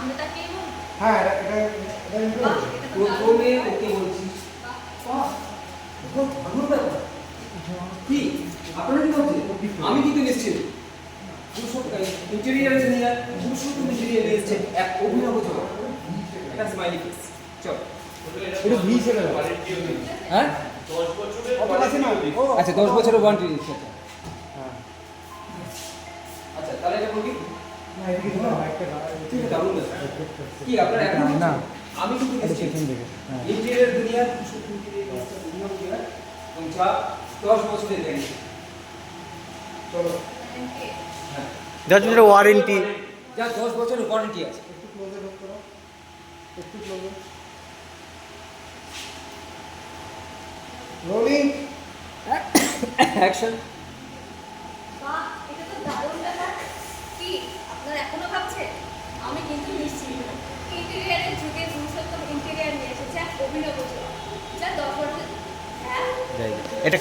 সামনে তাকিয়ে বল। হ্যাঁ এটা বাহ, এটা তো প্রথমে দারুণ। ওকে বলছি বাহ। খুব ভালো ব্যাপার কি আপনারা কি ভাবছেন আমি কিন্তু নিশ্চিত ইন্টেরিয়ার ইঞ্জিনিয়ার পুরুষোত্তম ইঞ্জিনিয়ার এসেছে এক অভিনব জবাব একটা স্মাইলি ফেস চল এটা ভি ছেড়ে দাও। হ্যাঁ কত আছে না ও আচ্ছা 10 বছরের ওয়ারেন্টি দিচ্ছে হ্যাঁ আচ্ছা তাহলে এটা বলি না এদিকে তো বাইকটা ঠিক আছে দারুণ ব্যাপার। কি আপনারা এখন না। আমি কিন্তু এটা নিশ্চিত পেছন দিকে হ্যাঁ ইন্টেরিয়ার দুনিয়ার পুরুষোত্তম ইঞ্জিনিয়ার এসেছে অভিনব জবাব এবং যা 10 বছরের গ্যারান্টি চলো হ্যাঁ 10 বছরের ওয়ারেন্টি। যা 10 বছরের ওয়ারেন্টি আছে একটু ক্লোজে লোক করো একটু ক্লোজে রোলিং অ্যাকশন বাহ, এটা তো দারুণ ব্যাপার। কি আপনারা এখনো ভাবছেন? আমি কিন্তু নিশ্চিত ইন্টেরিয়ারের যুগে পুরুষোত্তম ইন্টেরিয়ার নিয়ে এসেছে এক অভিনব জবাব, যা 10 বছর। হ্যাঁ এটা